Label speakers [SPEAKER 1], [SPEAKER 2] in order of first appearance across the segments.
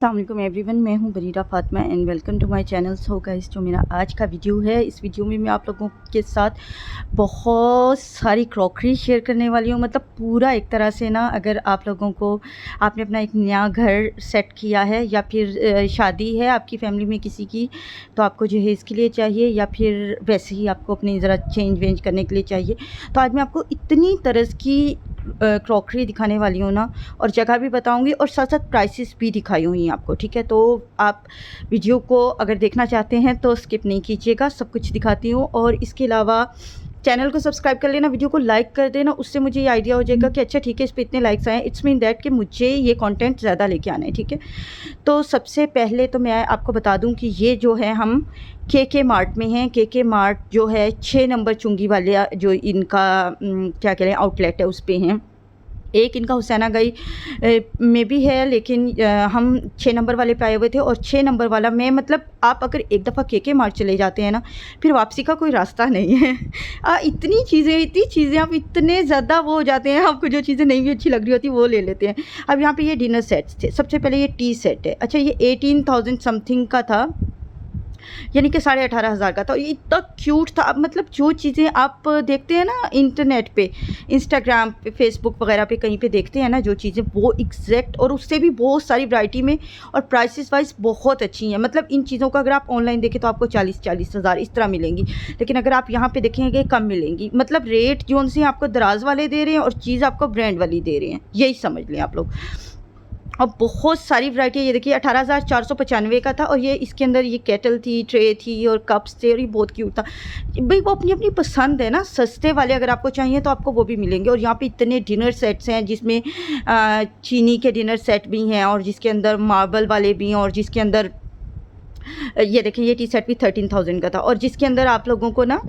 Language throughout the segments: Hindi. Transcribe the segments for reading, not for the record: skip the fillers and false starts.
[SPEAKER 1] अस्सलामुअलैकुम एवरीवन, मैं हूं Barira Fatima and welcome to my channel. So guys, जो मेरा आज का वीडियो है, इस वीडियो में मैं आप लोगों के साथ बहुत सारी क्रॉकरी शेयर करने वाली हूं। मतलब पूरा एक तरह से ना, अगर आप लोगों को आपने अपना एक नया घर सेट किया है या फिर शादी है आपकी फैमिली में किसी की, तो आपको जो है इसके लिए चाहिए, या फिर वैसे ही आपको अपनी ज़रा चेंज वेंज करने के लिए चाहिए, तो आज मैं आपको इतनी तरह की क्रॉकरी दिखाने वाली हूँ ना, और जगह भी बताऊंगी और साथ साथ प्राइसेस भी दिखाई हुई हैं आपको। ठीक है, तो आप वीडियो को अगर देखना चाहते हैं तो स्किप नहीं कीजिएगा, सब कुछ दिखाती हूँ। और इसके अलावा चैनल को सब्सक्राइब कर लेना, वीडियो को लाइक कर देना, उससे मुझे ये आइडिया हो जाएगा कि अच्छा ठीक है, इस पर इतने लाइक्स आए, इट्स मीन दैट कि मुझे ये कंटेंट ज़्यादा लेके आना है। ठीक है, तो सबसे पहले तो मैं आपको बता दूं कि ये जो है हम के मार्ट में हैं। के मार्ट जो है 6 नंबर चुंगी वाले जो इनका क्या कह रहे हैं आउटलेट है, उस पर हैं। एक इनका हुसैना गई में भी है, लेकिन हम 6 नंबर वाले पे आए हुए थे। और 6 नंबर वाला में मतलब आप अगर एक दफ़ा के मार्ट चले जाते हैं ना, फिर वापसी का कोई रास्ता नहीं है। इतनी चीज़ें आप इतने ज़्यादा वो हो जाते हैं, आपको जो चीज़ें नहीं भी अच्छी लग रही होती वो ले लेते हैं। अब यहाँ पे ये डिनर सेट्स थे। सबसे पहले ये टी सेट है। अच्छा, ये 18,000 समथिंग का था, यानी कि 18,500 का था। ये इतना क्यूट था। अब मतलब जो चीज़ें आप देखते हैं ना इंटरनेट पे, इंस्टाग्राम पे, फेसबुक वगैरह पे कहीं पे देखते हैं ना जो चीज़ें, वो एग्जैक्ट और उससे भी बहुत सारी वैरायटी में और प्राइसेस वाइज बहुत अच्छी हैं। मतलब इन चीज़ों का अगर आप ऑनलाइन देखें तो आपको 40-40 हज़ार इस तरह मिलेंगी, लेकिन अगर आप यहाँ पे देखेंगे कम मिलेंगी। मतलब रेट जो उनसे आपको दराज वाले दे रहे हैं और चीज़ आपको ब्रांड वाली दे रहे हैं, यही समझ लें आप लोग। और बहुत सारी वैरायटी है। ये देखिए 18,495 का था, और ये इसके अंदर ये केटल थी, ट्रे थी और कप्स थे, और ये बहुत क्यूट था। भाई वो अपनी अपनी पसंद है ना, सस्ते वाले अगर आपको चाहिए तो आपको वो भी मिलेंगे। और यहाँ पे इतने डिनर सेट्स हैं जिसमें चीनी के डिनर सेट भी हैं, और जिसके अंदर मार्बल वाले भी हैं, और जिसके अंदर ये देखिए ये टी सेट भी 13,000 का था, और जिसके अंदर आप लोगों को ना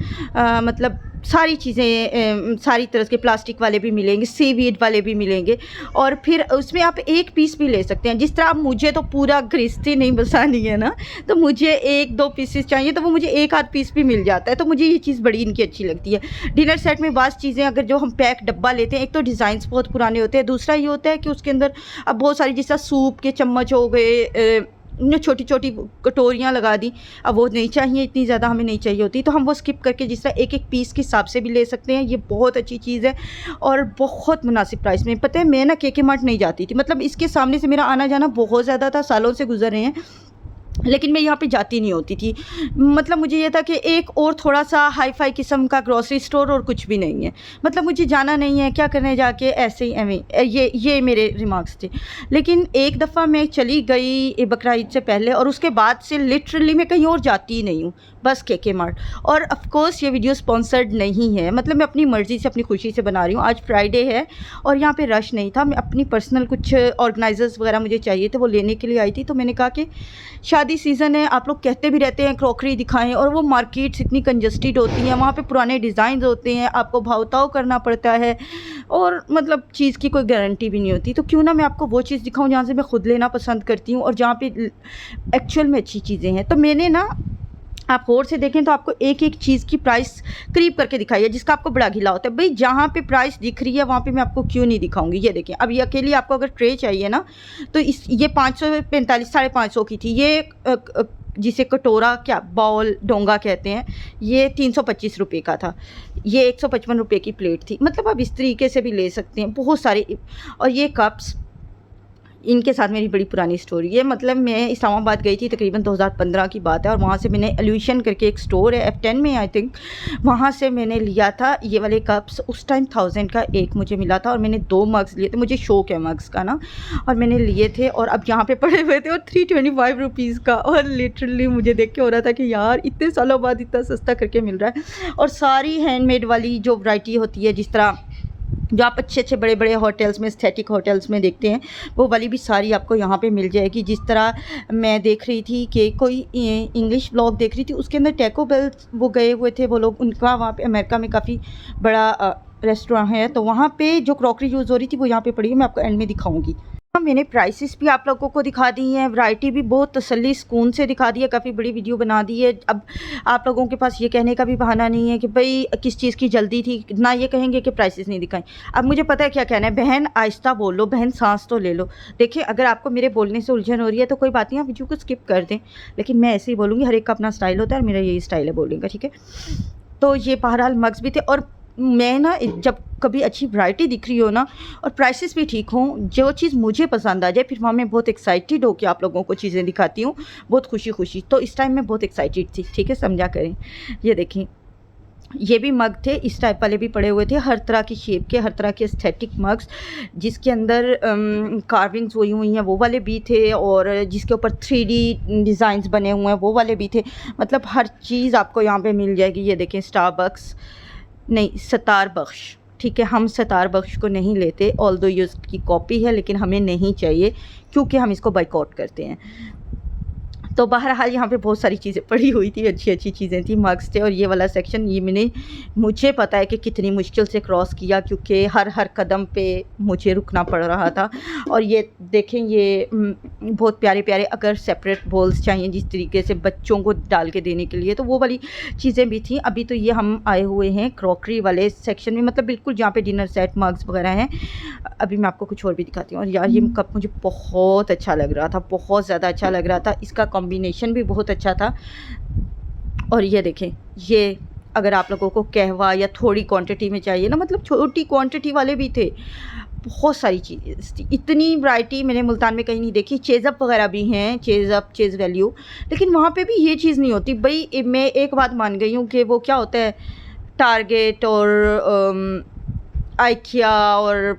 [SPEAKER 1] मतलब सारी चीज़ें सारी तरह के प्लास्टिक वाले भी मिलेंगे, सीवीड वाले भी मिलेंगे, और फिर उसमें आप एक पीस भी ले सकते हैं। जिस तरह अब मुझे तो पूरा गृहस्थी नहीं बसानी है ना, तो मुझे 1-2 पीसेस चाहिए, तो वो मुझे एक आध पीस भी मिल जाता है। तो मुझे ये चीज़ बड़ी इनकी अच्छी लगती है। डिनर सेट में बास चीज़ें अगर जो हम पैक डब्बा लेते हैं, एक तो डिज़ाइंस बहुत पुराने होते हैं, दूसरा ये होता है कि उसके अंदर अब बहुत सारी, जिस तरह सूप के चम्मच हो गए, छोटी छोटी कटोरियाँ लगा दी, अब वो नहीं चाहिए, इतनी ज़्यादा हमें नहीं चाहिए होती, तो हम वो स्किप करके जिस तरह एक एक पीस के हिसाब से भी ले सकते हैं। ये बहुत अच्छी चीज़ है और बहुत मुनासिब प्राइस में। पता है, मैं ना के मार्ट नहीं जाती थी, मतलब इसके सामने से मेरा आना जाना बहुत ज़्यादा था, सालों से गुजर रहे हैं, लेकिन मैं यहाँ पे जाती नहीं होती थी। मतलब मुझे ये था कि एक और थोड़ा सा हाई फाई किस्म का ग्रॉसरी स्टोर, और कुछ भी नहीं है। मतलब मुझे जाना नहीं है, क्या करने जाके, ऐसे ही एवं ये मेरे रिमार्क्स थे। लेकिन एक दफ़ा मैं चली गई बकरा ईद से पहले, और उसके बाद से लिटरली मैं कहीं और जाती ही नहीं हूँ, बस के मार्ट। और ऑफ कोर्स ये वीडियो स्पॉन्सर्ड नहीं है, मतलब मैं अपनी मर्ज़ी से अपनी खुशी से बना रही हूँ। आज फ्राइडे है और यहाँ पे रश नहीं था। मैं अपनी पर्सनल कुछ ऑर्गेनाइजर्स वगैरह मुझे चाहिए थे, वो लेने के लिए आई थी। तो मैंने कहा कि शादी सीज़न है, आप लोग कहते भी रहते हैं क्रॉकरी दिखाएं, और वो मार्केट्स इतनी कंजस्टेड होती हैं, वहाँ पे पुराने डिज़ाइन होते हैं, आपको भाव ताव करना पड़ता है, और मतलब चीज़ की कोई गारंटी भी नहीं होती। तो क्यों ना मैं आपको वो चीज़ दिखाऊं जहाँ से मैं खुद लेना पसंद करती हूँ और जहाँ पे एक्चुअल में अच्छी चीज़ें हैं। तो मैंने ना, आप गौर से देखें तो आपको एक एक चीज़ की प्राइस करीब करके दिखाई है, जिसका आपको बड़ा घिला होता है। भाई जहाँ पे प्राइस दिख रही है वहाँ पे मैं आपको क्यों नहीं दिखाऊंगी। ये देखें, अब ये अकेली आपको अगर ट्रे चाहिए ना, तो ये 545 550 की थी। ये जिसे कटोरा क्या बाउल डोंगा कहते हैं, ये 325 रुपये का था। ये 155 रुपये की प्लेट थी। मतलब आप इस तरीके से भी ले सकते हैं, बहुत सारे। और ये कप्स, इनके साथ मेरी बड़ी पुरानी स्टोरी है। मतलब मैं इस्लामाबाद गई थी, तकरीबन 2015 की बात है, और वहाँ से मैंने एल्यूशन करके एक स्टोर है F10 में आई थिंक, वहाँ से मैंने लिया था ये वाले कप्स। उस टाइम 1000 का एक मुझे मिला था, और मैंने 2 मग्स लिए थे। मुझे शौक है मग्स का ना, और मैंने लिए थे, और अब यहाँ पे पड़े हुए थे, और 325 रुपीज़ का। और लिटरली मुझे देख के हो रहा था कि यार इतने सालों बाद इतना सस्ता करके मिल रहा है। और सारी हैंडमेड वाली जो वैरायटी होती है, जिस तरह जो आप अच्छे अच्छे बड़े बड़े होटल्स में, एस्थेटिक होटल्स में देखते हैं, वो वाली भी सारी आपको यहाँ पे मिल जाएगी। जिस तरह मैं देख रही थी कि कोई इंग्लिश ब्लॉग देख रही थी, उसके अंदर टैको बेल वो गए हुए थे वो लोग, उनका वहाँ पे अमेरिका में काफ़ी बड़ा रेस्टोरेंट है, तो वहाँ पे जो क्रॉकरी यूज़ हो रही थी वो यहाँ पे पड़ी है। मैं आपको एंड में दिखाऊँगी। मैंने प्राइसेस भी आप लोगों को दिखा दी हैं, वैरायटी भी बहुत तसल्ली सुकून से दिखा दी है, काफ़ी बड़ी वीडियो बना दी है। अब आप लोगों के पास ये कहने का भी बहाना नहीं है कि भाई किस चीज़ की जल्दी थी, ना ये कहेंगे कि प्राइसेस नहीं दिखाएं। अब मुझे पता है क्या कहना है, बहन आहिस्ता बोल लो, बहन सांस तो ले लो। देखिए अगर आपको मेरे बोलने से उलझन हो रही है तो कोई बात नहीं, आप वीडियो को स्किप कर दें, लेकिन मैं ऐसे ही बोलूँगी, हर एक का अपना स्टाइल होता है और मेरा यही स्टाइल है बोलने का, ठीक है। तो ये बहरहाल मग्स भी थे, और मैं ना जब कभी अच्छी वैरायटी दिख रही हो ना और प्राइसेस भी ठीक हों, जो चीज़ मुझे पसंद आ जाए, फिर वहाँ मैं बहुत एक्साइटेड होकर आप लोगों को चीज़ें दिखाती हूँ, बहुत खुशी खुशी। तो इस टाइम मैं बहुत एक्साइटेड थी, ठीक है, समझा करें। ये देखें, ये भी मग थे, इस टाइप वाले भी पड़े हुए थे, हर तरह की शेप के, हर तरह के एस्थेटिक मग्स, जिसके अंदर कार्विंग्स हुई हुई हैं वो वाले भी थे, और जिसके ऊपर 3D डिज़ाइंस बने हुए हैं वो वाले भी थे। मतलब हर चीज़ आपको यहाँ पे मिल जाएगी। ये देखें, स्टारबक्स नहीं, सतार बख्श, ठीक है, हम सतार बख्श को नहीं लेते, ऑल्दो ये उसकी कॉपी है, लेकिन हमें नहीं चाहिए क्योंकि हम इसको बाइकआउट करते हैं। तो बहरहाल यहाँ पे बहुत सारी चीज़ें पड़ी हुई थी, अच्छी अच्छी चीज़ें थी, मग्स थे। और ये वाला सेक्शन ये मुझे पता है कि कितनी मुश्किल से क्रॉस किया, क्योंकि हर कदम पे मुझे रुकना पड़ रहा था। और ये देखें, ये बहुत प्यारे प्यारे, अगर सेपरेट बॉल्स चाहिए जिस तरीके से बच्चों को डाल के देने के लिए, तो वो वाली चीज़ें भी थी। अभी तो ये हम आए हुए हैं क्रॉकरी वाले सेक्शन में, मतलब बिल्कुल जहाँ पे डिनर सेट मग्स वगैरह हैं। अभी मैं आपको कुछ और भी दिखाती हूँ। और यार ये कप मुझे बहुत अच्छा लग रहा था, बहुत ज़्यादा अच्छा लग रहा था, इसका कॉम्बिनेशन भी बहुत अच्छा था। और ये देखें, ये अगर आप लोगों को कहवा या थोड़ी क्वांटिटी में चाहिए ना, मतलब छोटी क्वांटिटी वाले भी थे, बहुत सारी चीज़ थी, इतनी वैरायटी मैंने मुल्तान में कहीं नहीं देखी। चेज़अप वगैरह भी हैं, चेज़अप, चेज़ वैल्यू, लेकिन वहाँ पे भी ये चीज़ नहीं होती। भाई मैं एक बात मान गई हूँ कि वो क्या होता है, टारगेट और आइकिया और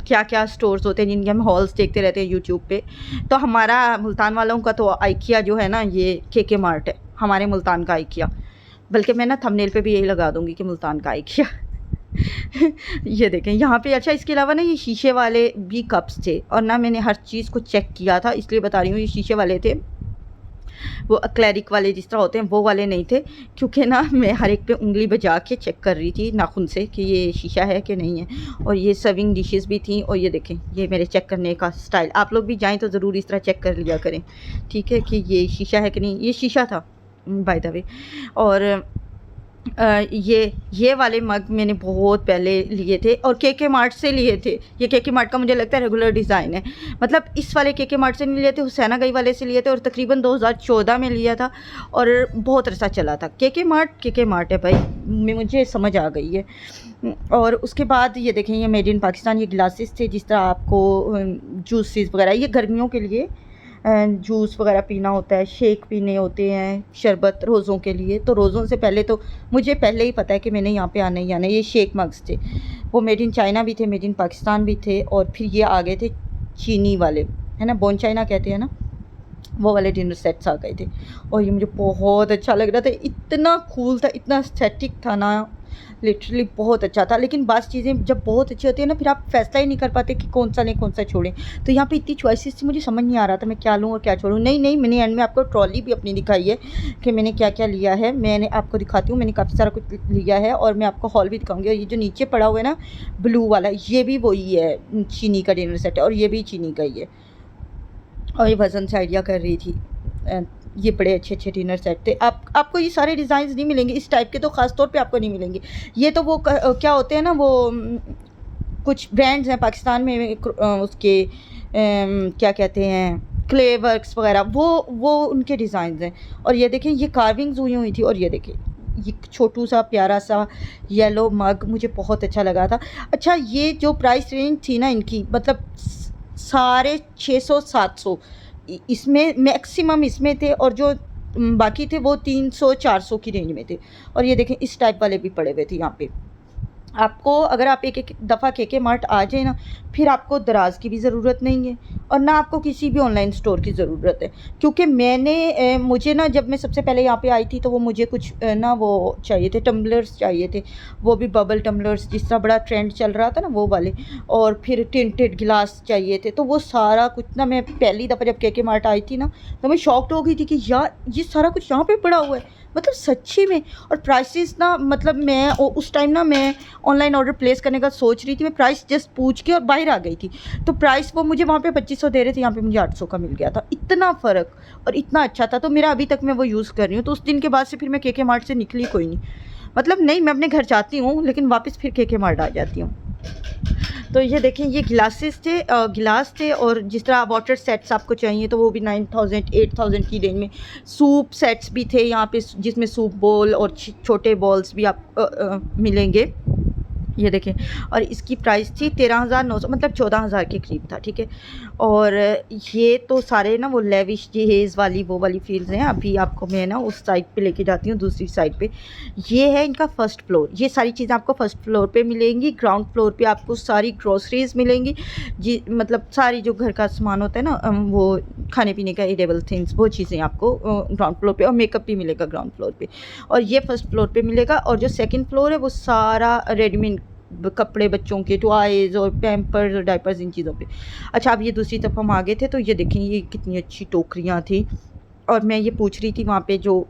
[SPEAKER 1] क्या क्या स्टोर्स होते हैं जिनके हम हॉल्स देखते रहते हैं यूट्यूब पे। तो हमारा मुल्तान वालों का तो आइकिया जो है ना, ये के मार्ट है हमारे मुल्तान का आइकिया। बल्कि मैं ना थंबनेल पे भी यही लगा दूंगी कि मुल्तान का आइकिया। ये देखें यहाँ पे। अच्छा, इसके अलावा ना ये शीशे वाले भी कप्स थे, और ना मैंने हर चीज़ को चेक किया था, इसलिए बता रही हूँ। ये शीशे वाले थे, वो एक्लेरिक वाले जिस तरह होते हैं वो वाले नहीं थे, क्योंकि ना मैं हर एक पे उंगली बजा के चेक कर रही थी नाखून से कि ये शीशा है कि नहीं है। और ये सर्विंग डिशेस भी थी। और ये देखें, ये मेरे चेक करने का स्टाइल, आप लोग भी जाएं तो ज़रूर इस तरह चेक कर लिया करें, ठीक है, कि ये शीशा है कि नहीं। ये शीशा था बाय द वे। और ये वाले मग मैंने बहुत पहले लिए थे, और के मार्ट से लिए थे। ये के मार्ट का मुझे लगता है रेगुलर डिज़ाइन है, मतलब इस वाले के मार्ट से नहीं लिए थे, हुसैना गई वाले से लिए थे, और तकरीबन 2014 में लिया था, और बहुत अरसा चला था। के मार्ट है भाई, मुझे समझ आ गई है। और उसके बाद ये देखें, ये मेड इन पाकिस्तान, ये ग्लासेस थे, जिस तरह आपको जूसेस वगैरह, ये गर्मियों के लिए जूस वगैरह पीना होता है, शेक पीने होते हैं, शरबत रोज़ों के लिए। तो रोज़ों से पहले तो मुझे पहले ही पता है कि मैंने यहाँ पे आना ही आना है। ये शेक मग्स थे, वो मेड इन चाइना भी थे, मेड इन पाकिस्तान भी थे, और फिर ये आ गए थे चीनी वाले, है ना, बोन चाइना कहते हैं ना, वो वाले डिनर सेट्स आ गए थे। और ये मुझे बहुत अच्छा लग रहा था, इतना कूल था, इतना एस्थेटिक था ना, लिटरली बहुत अच्छा था। लेकिन बस चीज़ें जब बहुत अच्छी होती है ना, फिर आप फैसला ही नहीं कर पाते कि कौन सा लें, कौन सा छोड़ें। तो यहाँ पे इतनी चॉइसेस थी, मुझे समझ नहीं आ रहा था मैं क्या लूँ और क्या छोड़ूँ। नहीं, मैंने एंड में आपको ट्रॉली भी अपनी दिखाई है कि मैंने क्या क्या लिया है। मैंने आपको दिखाती हूँ, मैंने काफ़ी सारा कुछ लिया है, और मैं आपको हॉल भी दिखाऊँगी। और ये जो नीचे पड़ा हुआ है ना ब्लू वाला, ये भी वही है, चीनी का डिनर सेट है, और ये भी चीनी का ही है। और ये वज़न से आइडिया कर रही थी। ये बड़े अच्छे अच्छे डिनर सेट थे। आपको ये सारे डिज़ाइंस नहीं मिलेंगे, इस टाइप के तो ख़ास तौर पे आपको नहीं मिलेंगे। ये तो वो क्या होते हैं ना, वो कुछ ब्रांड्स हैं पाकिस्तान में, उसके क्या कहते हैं, क्ले वर्क्स वगैरह, वो उनके डिज़ाइंस हैं। और ये देखें, ये कार्विंग्स हुई थी। और ये देखें, ये छोटू सा प्यारा सा येलो मग मुझे बहुत अच्छा लगा था। अच्छा, ये जो प्राइस रेंज थी ना इनकी, मतलब 650-700, इसमें मैक्सिमम इसमें थे, और जो बाकी थे वो 300-400 की रेंज में थे। और ये देखें, इस टाइप वाले भी पड़े हुए थे यहाँ पे। आपको अगर आप एक दफ़ा के मार्ट आ जाए ना, फिर आपको दराज की भी ज़रूरत नहीं है, और ना आपको किसी भी ऑनलाइन स्टोर की ज़रूरत है। क्योंकि मुझे ना, जब मैं सबसे पहले यहाँ पे आई थी, तो वो मुझे कुछ ना वो चाहिए थे, टम्बलर्स चाहिए थे, वो भी बबल टम्बलर्स, जिस तरह बड़ा ट्रेंड चल रहा था ना वो वाले, और फिर टिंटेड गिलास चाहिए थे। तो वो सारा कुछ ना, मैं पहली दफ़ा जब के मार्ट आई थी ना, तो मैं शॉक्ड हो गई थी कि यार ये सारा कुछ यहाँ पर पड़ा हुआ है। मतलब सच्ची में। और प्राइसेस ना, मतलब मैं उस टाइम ना मैं ऑनलाइन ऑर्डर प्लेस करने का सोच रही थी, मैं प्राइस जस्ट पूछ के और बाहर आ गई थी। तो प्राइस वो मुझे वहाँ पे 2500 दे रहे थे, यहाँ पे मुझे 800 का मिल गया था। इतना फ़र्क और इतना अच्छा था। तो मेरा अभी तक मैं वो यूज़ कर रही हूँ। तो उस दिन के बाद से फिर मैं KK मार्ट से निकली कोई नहीं, मतलब नहीं, मैं अपने घर जाती हूँ लेकिन वापस फिर KK मार्ट आ जाती हूँ। तो ये देखें, ये गिलासेस थे, गिलास थे, और जिस तरह वाटर सेट्स आपको चाहिए तो वो भी 9000 8000 की रेंज में। सूप सेट्स भी थे यहाँ पे, जिसमें सूप बोल और छोटे बॉल्स भी आप मिलेंगे। ये देखें, और इसकी प्राइस थी 13,900, मतलब 14,000 के करीब था, ठीक है। और ये तो सारे ना वो लेविश जहेज़ वाली वो वाली फील्ड्स हैं। अभी आपको मैं ना उस साइड पे लेके जाती हूँ, दूसरी साइड पे। ये है इनका फर्स्ट फ्लोर। ये सारी चीज़ें आपको फर्स्ट फ्लोर पे मिलेंगी। ग्राउंड फ्लोर पे आपको सारी ग्रोसरीज मिलेंगी जी, मतलब सारी जो घर का सामान होता है ना, वो खाने पीने का एडेबल थिंग्स, वो चीज़ें आपको ग्राउंड फ्लोर पे, और मेकअप भी मिलेगा ग्राउंड फ्लोर पे। और ये फर्स्ट फ्लोर पे मिलेगा। और जो सेकंड फ्लोर है वो सारा रेडीमेड कपड़े, बच्चों के टॉयज़ और पैम्पर्स और डायपर्स, इन चीज़ों पे। अच्छा, अब ये दूसरी तरफ हम आगे थे तो ये देखें, ये कितनी अच्छी टोकरियाँ थी। और मैं ये पूछ रही थी वहाँ पे जो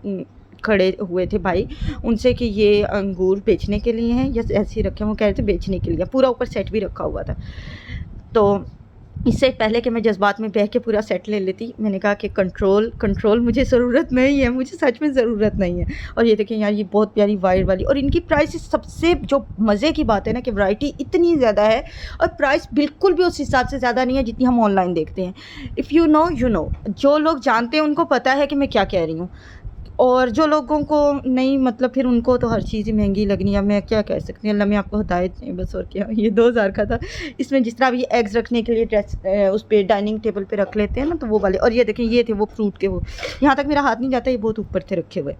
[SPEAKER 1] खड़े हुए थे भाई उनसे कि ये अंगूर बेचने के लिए हैं या ऐसे ही रखे हैं। वो कह रहे थे बेचने के लिए, पूरा ऊपर सेट भी रखा हुआ था। तो इससे पहले कि मैं जज्बात में बह के पूरा सेट ले लेती, मैंने कहा कि कंट्रोल मुझे ज़रूरत नहीं है, मुझे सच में ज़रूरत नहीं है। और ये देखें यार, ये बहुत प्यारी वायर वाली, और इनकी प्राइस सबसे जो मज़े की बात है ना कि वैरायटी इतनी ज़्यादा है और प्राइस बिल्कुल भी उस हिसाब से ज़्यादा नहीं है जितनी हम ऑनलाइन देखते हैं। If you know you know, जो लोग जानते हैं उनको पता है कि मैं क्या कह रही हूँ, और जो लोगों को नहीं, मतलब फिर उनको तो हर चीज़ ही महंगी लगनी है। मैं क्या कह सकती हूँ, अल्लाह मैं आपको हिदायत दें बस, और क्या। ये 2000 का था। इसमें जिस तरह अब ये एग्स रखने के लिए ड्रेस उस पर डाइनिंग टेबल पे रख लेते हैं ना, तो वो वाले। और ये देखें, ये थे वो फ्रूट के, वो यहाँ तक मेरा हाथ नहीं जाता, ये बहुत ऊपर थे रखे हुए।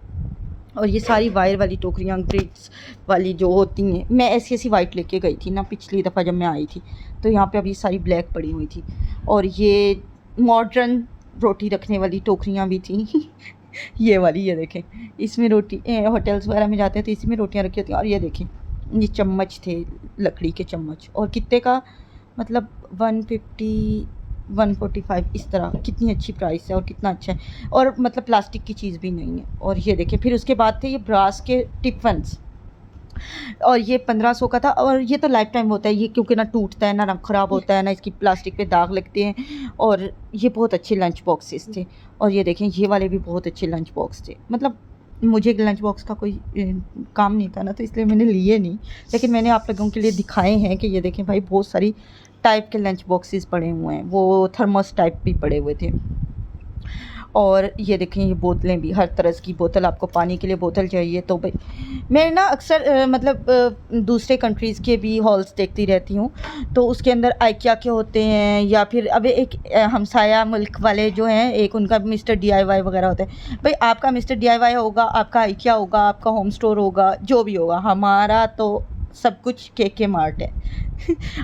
[SPEAKER 1] और ये सारी वायर वाली टोकरियाँ, ब्रिक्स वाली जो होती हैं, मैं ऐसी वाइट लेके गई थी ना पिछली दफ़ा जब मैं आई थी, तो यहाँ पे अभी सारी ब्लैक पड़ी हुई थी। और ये मॉडर्न रोटी रखने वाली टोकरियाँ भी थी ये वाली, ये देखें, इसमें रोटी होटल्स वगैरह में जाते हैं तो इसी में रोटियां रखी होती हैं। और ये देखें, ये चम्मच थे, लकड़ी के चम्मच, और कितने का, मतलब 150 145, इस तरह। कितनी अच्छी प्राइस है और कितना अच्छा है, और मतलब प्लास्टिक की चीज़ भी नहीं है। और ये देखें, फिर उसके बाद थे ये ब्रास के टिफ़न्स, और ये 1500 का था। और ये तो लाइफ टाइम होता है ये, क्योंकि ना टूटता है, ना रंग ख़राब होता है, ना इसकी प्लास्टिक पे दाग लगते हैं। और ये बहुत अच्छे लंच बॉक्सेस थे। और ये देखें, ये वाले भी बहुत अच्छे लंच बॉक्स थे। मतलब मुझे लंच बॉक्स का कोई काम नहीं था ना, तो इसलिए मैंने लिए नहीं, लेकिन मैंने आप लोगों के लिए दिखाए हैं कि ये देखें भाई, बहुत सारी टाइप के लंच बॉक्सेस पड़े हुए हैं। वो थर्मस टाइप भी पड़े हुए थे। और ये देखें, ये बोतलें भी, हर तरह की बोतल, आपको पानी के लिए बोतल चाहिए तो भाई। मैं ना अक्सर दूसरे कंट्रीज़ के भी हॉल्स देखती रहती हूँ, तो उसके अंदर आइकिया के होते हैं, या फिर अब एक हमसाया मुल्क वाले जो हैं, एक उनका मिस्टर DIY वगैरह होता है। भाई आपका मिस्टर DIY होगा, आपका आइकिया होगा, आपका होम स्टोर होगा, जो भी होगा, हमारा तो सब कुछ KK मार्ट है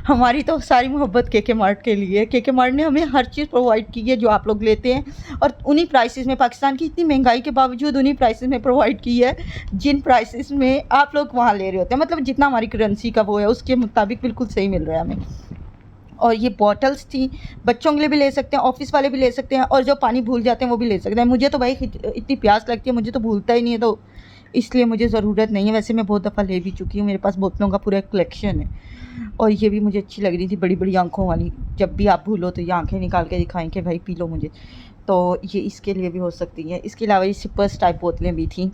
[SPEAKER 1] हमारी तो सारी मोहब्बत KK मार्ट के लिए। KK मार्ट ने हमें हर चीज़ प्रोवाइड की है जो आप लोग लेते हैं, और उन्हीं प्राइसेस में, पाकिस्तान की इतनी महंगाई के बावजूद उन्हीं प्राइसेस में प्रोवाइड की है जिन प्राइसेस में आप लोग वहाँ ले रहे होते हैं। मतलब जितना हमारी करेंसी का वो है उसके मुताबिक बिल्कुल सही मिल रहा है हमें। और ये बॉटल्स थी, बच्चों के लिए भी ले सकते हैं, ऑफिस वाले भी ले सकते हैं, और जो पानी भूल जाते हैं वो भी ले सकते हैं। मुझे तो भाई इतनी प्यास लगती है, मुझे तो भूलता ही नहीं है, तो इसलिए मुझे ज़रूरत नहीं है। वैसे मैं बहुत दफ़ा ले भी चुकी हूँ, मेरे पास बोतलों का पूरा एक कलेक्शन है। और ये भी मुझे अच्छी लग रही थी, बड़ी बड़ी आँखों वाली। जब भी आप भूलो तो ये आँखें निकाल के दिखाएं कि भाई पी लो मुझे, तो ये इसके लिए भी हो सकती है। इसके अलावा ये सिपर्स टाइप बोतलें भी थी।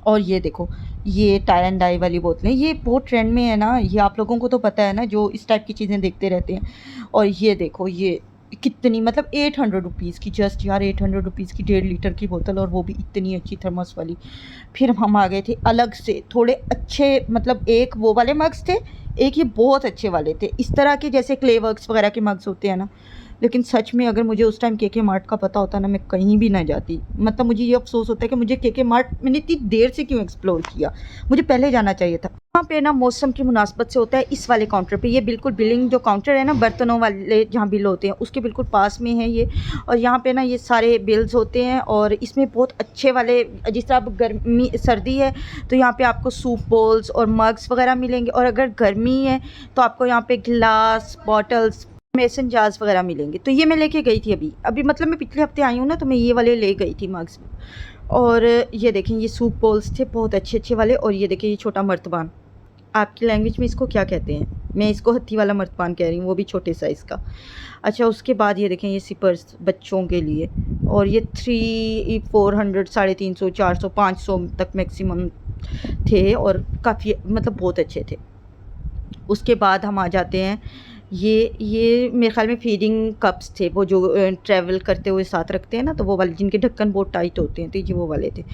[SPEAKER 1] और ये देखो, ये टाई एंड डाई वाली बोतलें, ये बहुत ट्रेंड में है ना, ये आप लोगों को तो पता है ना जो इस टाइप की चीज़ें देखते रहते हैं। और ये देखो, ये कितनी, मतलब 800 रुपीज़ की, जस्ट यार 800 रुपीज़ की 1.5 लीटर की बोतल, और वो भी इतनी अच्छी थर्मस वाली। फिर हम आ गए थे अलग से थोड़े अच्छे, मतलब एक वो वाले मग्स थे, एक ये बहुत अच्छे वाले थे, इस तरह के जैसे क्ले वर्क्स वगैरह के मग्स होते हैं ना। लेकिन सच में अगर मुझे उस टाइम KK मार्ट का पता होता ना, मैं कहीं भी ना जाती। मतलब मुझे ये अफसोस होता है कि मुझे KK मार्ट मैंने इतनी देर से क्यों एक्सप्लोर किया, मुझे पहले जाना चाहिए था। यहाँ पे ना मौसम की मुनासबत से होता है इस वाले काउंटर पे, ये बिल्कुल बिलिंग जो काउंटर है ना, बर्तनों वाले जहाँ बिल होते हैं उसके बिल्कुल पास में है ये। और यहाँ पे ना ये सारे बिल्स होते हैं, और इसमें बहुत अच्छे वाले, जिस तरह अब गर्मी सर्दी है तो यहाँ पे आपको सूप बोल्स और मग्स वगैरह मिलेंगे, और अगर गर्मी है तो आपको यहाँ पे गिलास, बॉटल्स, मेसन जार्स वगैरह मिलेंगे। तो ये मैं लेके गई थी अभी मतलब मैं पिछले हफ्ते आई हूँ ना, तो मैं ये वाले ले गई थी मग्स। और ये देखें ये सूप बोल्स थे बहुत अच्छे वाले। और ये देखें ये छोटा मर्तबान, आपकी लैंग्वेज में इसको क्या कहते हैं? मैं इसको हत्थी वाला मर्तबान कह रही हूँ, वो भी छोटे साइज़ का। अच्छा, उसके बाद ये देखें ये सिपर्स बच्चों के लिए, और ये 400 350 400 500 तक मैक्सिमम थे, और काफ़ी मतलब बहुत अच्छे थे। उसके बाद हम आ जाते हैं, ये मेरे ख़्याल में फीडिंग कप्स थे, वो जो ट्रैवल करते हुए साथ रखते हैं ना, तो वो वाले जिनके ढक्कन बहुत टाइट होते हैं, तो ये वो वाले थे।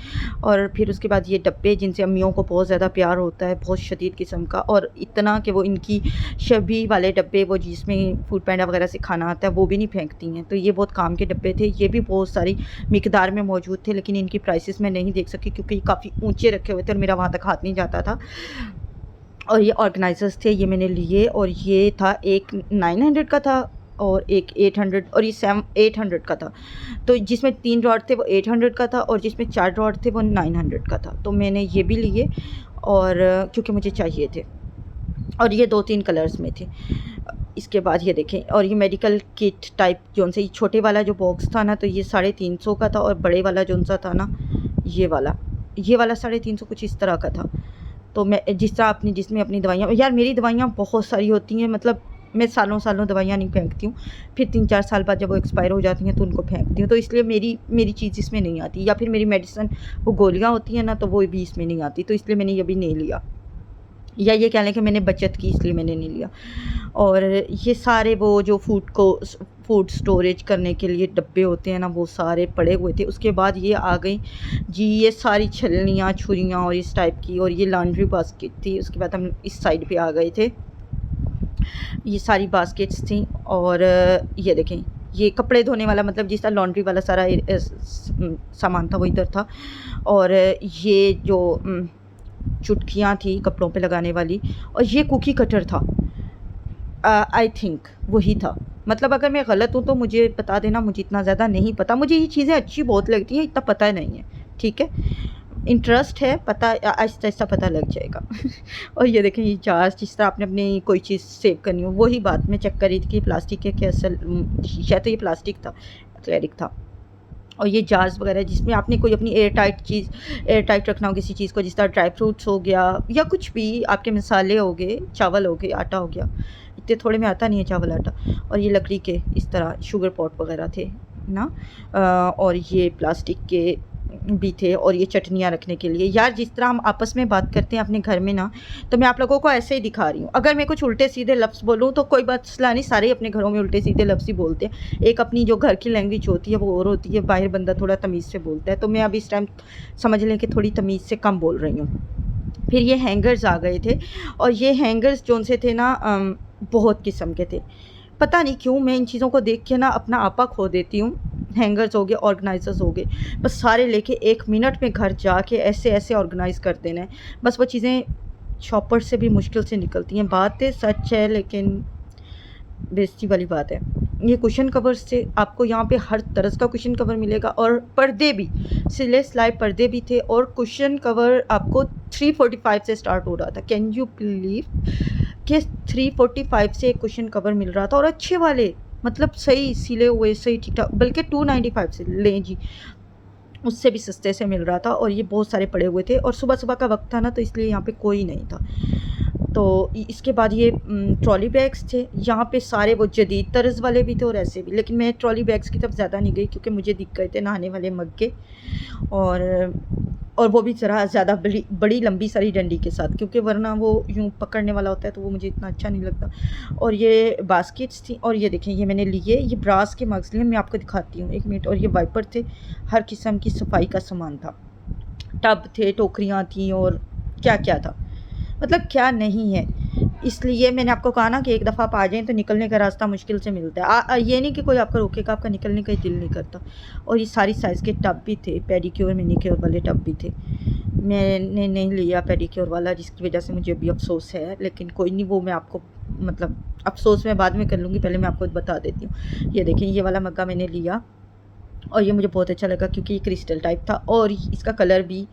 [SPEAKER 1] और फिर उसके बाद ये डब्बे जिनसे अम्मियों को बहुत ज़्यादा प्यार होता है, बहुत शदीद किस्म का, और इतना कि वो इनकी शबी वाले डब्बे, वो जिसमें फूड पैंडा वगैरह से खाना आता है, वो भी नहीं फेंकती हैं। तो ये बहुत काम के डब्बे थे, ये भी बहुत सारी मिकदार में मौजूद थे, लेकिन इनकी प्राइसेस मैं नहीं देख सकी क्योंकि ये काफ़ी ऊँचे रखे हुए थे और मेरा वहाँ तक हाथ नहीं जाता था। और ये ऑर्गेनाइज़र्स थे, ये मैंने लिए, और ये था एक 900 का था और एक 800, और ये 800 का था। तो जिसमें 3 रॉड थे वो 800 का था, और जिसमें 4 रॉड थे वो 900 का था। तो मैंने ये भी लिए, और क्योंकि मुझे चाहिए थे, और ये 2-3 कलर्स में थे। इसके बाद ये देखें, और ये मेडिकल किट टाइप जो से छोटे वाला जो बॉक्स था ना, तो ये 350 का था, और बड़े वाला जो सा था ना, ये वाला 350 कुछ इस तरह का था। तो मैं जिस तरह जिसमें अपनी दवाइयाँ, यार मेरी दवाइयाँ बहुत सारी होती हैं, मतलब मैं सालों दवाइयाँ नहीं फेंकती हूँ, फिर 3-4 साल बाद जब वो एक्सपायर हो जाती हैं तो उनको फेंकती हूँ। तो इसलिए मेरी चीज़ इसमें नहीं आती, या फिर मेरी मेडिसिन वो गोलियाँ होती हैं ना, तो वो भी इसमें नहीं आती, तो इसलिए मैंने ये भी नहीं लिया, या ये कह लें कि मैंने बचत की इसलिए मैंने नहीं लिया। और ये सारे वो जो फूड स्टोरेज करने के लिए डब्बे होते हैं ना, वो सारे पड़े हुए थे। उसके बाद ये आ गई जी ये सारी छलनियाँ, छुरियाँ और इस टाइप की, और ये लॉन्ड्री बास्केट थी। उसके बाद हम इस साइड पे आ गए थे, ये सारी बास्केट्स थी। और ये देखें ये कपड़े धोने वाला, मतलब जिस तरह लॉन्ड्री वाला सारा सामान था वो इधर था। और ये जो चुटकियाँ थी कपड़ों पे लगाने वाली, और ये कुकी कटर था, आई थिंक वही था। मतलब अगर मैं गलत हूँ तो मुझे बता देना, मुझे इतना ज़्यादा नहीं पता। मुझे ये चीज़ें अच्छी बहुत लगती हैं, इतना पता नहीं है, ठीक है? इंटरेस्ट है, पता आहिस्ता आहिस्ता पता लग जाएगा। और ये देखें ये जार्स, जिस तरह आपने अपनी कोई चीज़ सेव करनी हो, वही बात मैं चेक कर रही थी कि प्लास्टिक है कि असल शायद तो ये प्लास्टिक था, एक्रेलिक था। और ये जार्स वगैरह जिसमें आपने कोई अपनी एयर टाइट रखना हो किसी चीज़ को, जिस तरह ड्राई फ्रूट्स हो गया, या कुछ भी आपके मसाले हो गए, चावल हो गए, आटा हो गया, इतने थोड़े में आता नहीं है चावल आटा। और ये लकड़ी के इस तरह शुगर पॉट वगैरह थे ना, और ये प्लास्टिक के भी थे, और ये चटनियाँ रखने के लिए। यार जिस तरह हम आपस में बात करते हैं अपने घर में ना, तो मैं आप लोगों को ऐसे ही दिखा रही हूँ। अगर मैं कुछ उल्टे सीधे लफ्ज़ बोलूँ तो कोई मसला नहीं, सारे अपने घरों में उल्टे सीधे लफ्ज़ ही बोलते हैं। एक अपनी जो घर की लैंग्वेज होती है वो और होती है, बाहर बंदा थोड़ा तमीज़ से बोलता है। तो मैं अब इस टाइम समझ लें कि थोड़ी तमीज़ से कम बोल रही हूँ। फिर ये हैंगर्स आ गए थे, और ये हैंगर्स जौन से थे ना बहुत किस्म के थे। पता नहीं क्यों मैं इन चीज़ों को देख के ना अपना आपा खो देती हूँ। हैंगर्स हो गए, ऑर्गेनाइज़र्स हो गए, बस सारे लेके 1 मिनट में घर जाके ऐसे ऑर्गेनाइज़ कर देना है। बस वो चीज़ें शॉपर से भी मुश्किल से निकलती हैं। बात है सच है, लेकिन बेइज्जती वाली बात है। ये कुशन कवर्स थे, आपको यहाँ पे हर तरह का कुशन कवर मिलेगा, और पर्दे भी, सिले सिलाई पर्दे भी थे, और कुशन कवर आपको 345 से स्टार्ट हो रहा था। कैन यू बिलीव कि 345 से एक कुशन कवर मिल रहा था, और अच्छे वाले, मतलब सही सिले हुए, सही ठीक ठाक, बल्कि 295 से लें जी, उससे भी सस्ते से मिल रहा था। और ये बहुत सारे पड़े हुए थे, और सुबह का वक्त था ना, तो इसलिए यहाँ पे कोई नहीं था। तो इसके बाद ये ट्रॉली बैग्स थे, यहाँ पे सारे वो जदीद तर्ज वाले भी थे और ऐसे भी, लेकिन मैं ट्रॉली बैग्स की तरफ ज़्यादा नहीं गई क्योंकि मुझे दिख गए थे नहाने वाले मग्गे, और वो भी ज़रा ज़्यादा बड़ी लंबी सारी डंडी के साथ, क्योंकि वरना वो यूँ पकड़ने वाला होता है तो वो मुझे इतना अच्छा नहीं लगता। और ये बास्केट्स थी, और ये देखें ये मैंने लिए, ये ब्रास के मग्स लिए, मैं आपको दिखाती हूँ 1 मिनट। और ये वाइपर थे, हर किस्म की सफाई का सामान था, टब थे, टोकरियाँ थी, और क्या क्या था, मतलब क्या नहीं है। इसलिए मैंने आपको कहा ना कि एक दफ़ा आप आ जाएँ तो निकलने का रास्ता मुश्किल से मिलता है। ये नहीं कि कोई आपका रोकेगा, आपका निकलने का ही दिल नहीं करता। और ये सारी साइज़ के टब भी थे, पेडिक्योर मैनीक्योर वाले टब भी थे। मैंने नहीं लिया पेडिक्योर वाला, जिसकी वजह से मुझे अभी अफसोस है, लेकिन कोई नहीं, वो मैं आपको मतलब अफसोस मैं बाद में कर लूँगी, पहले मैं आपको बता देती हूँ। ये देखें ये वाला मग्गा मैंने लिया, और ये मुझे बहुत अच्छा लगा क्योंकि ये क्रिस्टल टाइप था, और इसका कलर भी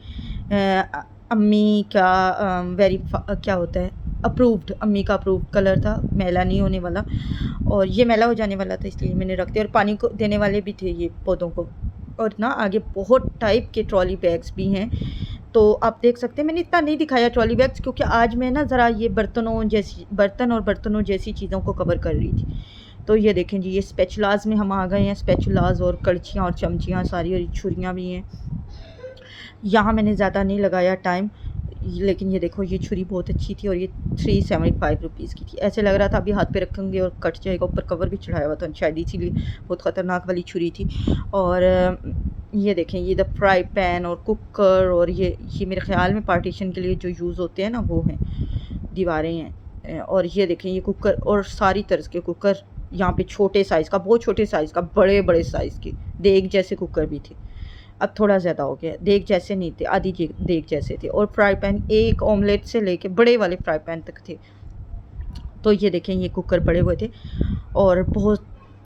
[SPEAKER 1] अम्मी का क्या होता है, अप्रूव्ड, अम्मी का अप्रूव्ड कलर था, मैला नहीं होने वाला। और ये मैला हो जाने वाला था इसलिए मैंने रख दिया। और पानी को देने वाले भी थे ये पौधों को। और ना आगे बहुत टाइप के ट्रॉली बैग्स भी हैं, तो आप देख सकते हैं। मैंने इतना नहीं दिखाया ट्रॉली बैग्स, क्योंकि आज मैं ना ज़रा ये बर्तनों जैसी चीज़ों को कवर कर रही थी। तो ये देखें जी, ये स्पैचुलाज में हम आ गए हैं। स्पैचुलाज और कड़छियाँ और चमचियाँ सारी, और छुरियाँ भी हैं। यहाँ मैंने ज़्यादा नहीं लगाया टाइम, लेकिन ये देखो ये छुरी बहुत अच्छी थी और ये 375 रुपीज़ की थी। ऐसे लग रहा था अभी हाथ पे रखेंगे और कट जाएगा। ऊपर कवर भी चढ़ाया हुआ था शायद, इसीलिए बहुत ख़तरनाक वाली छुरी थी। और ये देखें, ये द फ्राई पैन और कुकर, और ये मेरे ख़्याल में पार्टीशन के लिए जो यूज़ होते हैं ना वो हैं, दीवारें हैं। और ये देखें ये कुकर, और सारी तर्ज के कुकर यहाँ पे, छोटे साइज़ का, बहुत छोटे साइज़ का, बड़े बड़े साइज़ के देग जैसे कुकर भी थे। अब थोड़ा ज़्यादा हो गया, देग जैसे नहीं थे, आधी देग जैसे थे। और फ्राई पैन, एक ऑमलेट से लेके बड़े वाले फ्राई पैन तक थे। तो ये देखें ये कुकर पड़े हुए थे, और बहुत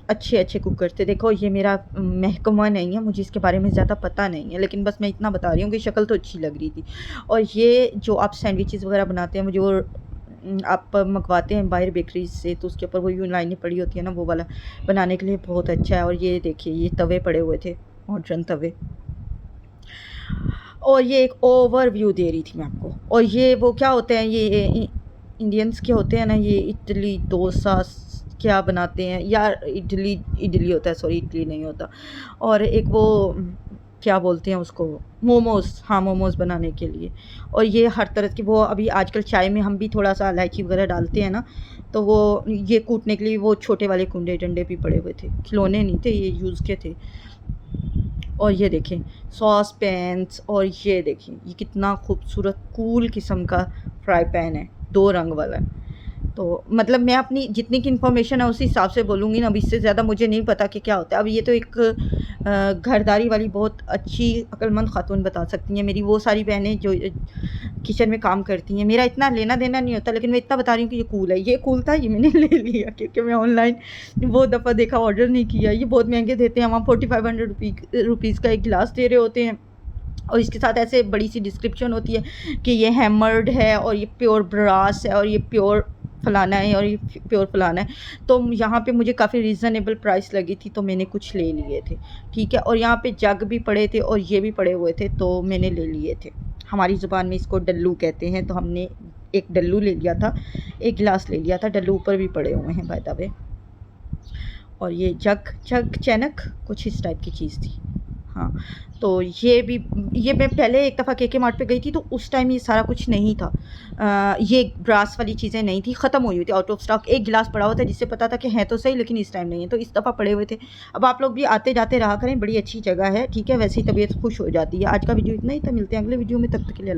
[SPEAKER 1] अच्छे अच्छे कुकर थे। देखो ये मेरा महकमा नहीं है, मुझे इसके बारे में ज़्यादा पता नहीं है, लेकिन बस मैं इतना बता रही हूँ कि शक्ल तो अच्छी लग रही थी। और ये जो आप सैंडविचेस वगैरह बनाते हैं, मुझे वो आप मंगवाते हैं बाहर बेकरीज से, तो उसके ऊपर वो यूँ लाइनें पड़ी होती है ना, वो वाला बनाने के लिए बहुत अच्छा है। और ये देखिए ये तवे पड़े हुए थे, मॉडर्न तवे। और ये एक ओवरव्यू दे रही थी मैं आपको। और ये वो क्या होते हैं, ये इंडियंस के होते हैं ना, ये इडली डोसा क्या बनाते हैं यार, इडली होता है, सॉरी इडली नहीं होता। और एक वो क्या बोलते हैं उसको, मोमोज़, हाँ मोमोज़ बनाने के लिए। और ये हर तरह की, वो अभी आजकल चाय में हम भी थोड़ा सा इलायची वगैरह डालते हैं ना, तो वो ये कूटने के लिए वो छोटे वाले कुंडे डंडे भी पड़े हुए थे, खिलौने नहीं थे, ये यूज़ के थे। और ये देखें सॉस पैन्स, और ये देखें ये कितना खूबसूरत कूल किस्म का फ्राई पैन है, 2 रंग वाला। तो मतलब मैं अपनी जितनी की इन्फॉर्मेशन है उसी हिसाब से बोलूँगी ना, अब इससे ज़्यादा मुझे नहीं पता कि क्या होता है। अब ये तो एक घरदारी वाली बहुत अच्छी अक्लमंद खातून बता सकती हैं, मेरी वो सारी बहनें जो किचन में काम करती हैं। मेरा इतना लेना देना नहीं होता, लेकिन मैं इतना बता रही हूँ कि ये कूल है, ये कूल था, ये मैंने ले लिया, क्योंकि मैं ऑनलाइन बहुत दफ़ा देखा, ऑर्डर नहीं किया। ये बहुत महंगे देते हैं, वहाँ 4500 रुपीज़ का एक गिलास दे रहे होते हैं, और इसके साथ ऐसे बड़ी सी डिस्क्रिप्शन होती है कि ये हैमर्ड है, और ये प्योर ब्रास है, और ये प्योर फलाना है, और ये प्योर फलाना है। तो यहाँ पे मुझे काफ़ी रीज़नेबल प्राइस लगी थी, तो मैंने कुछ ले लिए थे, ठीक है। और यहाँ पे जग भी पड़े थे, और ये भी पड़े हुए थे, तो मैंने ले लिए थे। हमारी ज़ुबान में इसको डल्लू कहते हैं, तो हमने एक डल्लू ले लिया था, एक गिलास ले लिया था। डल्लू ऊपर भी पड़े हुए हैं बाय द वे। और ये जग चैनक कुछ इस टाइप की चीज़ थी, हाँ। तो ये मैं पहले एक दफ़ा के मार्ट पे गई थी, तो उस टाइम ये सारा कुछ नहीं था। ये ब्रास वाली चीज़ें नहीं थी, ख़त्म हुई हुई थी, आउट ऑफ स्टॉक। एक गिलास पड़ा हुआ था, जिससे पता था कि है तो सही, लेकिन इस टाइम नहीं है, तो इस दफ़ा पड़े हुए थे। अब आप लोग भी आते जाते रहा करें, बड़ी अच्छी जगह है, ठीक है। वैसे ही तबीयत खुश हो जाती है। आज का वीडियो इतना ही था, मिलते हैं अगले वीडियो में, तब तक के लिए।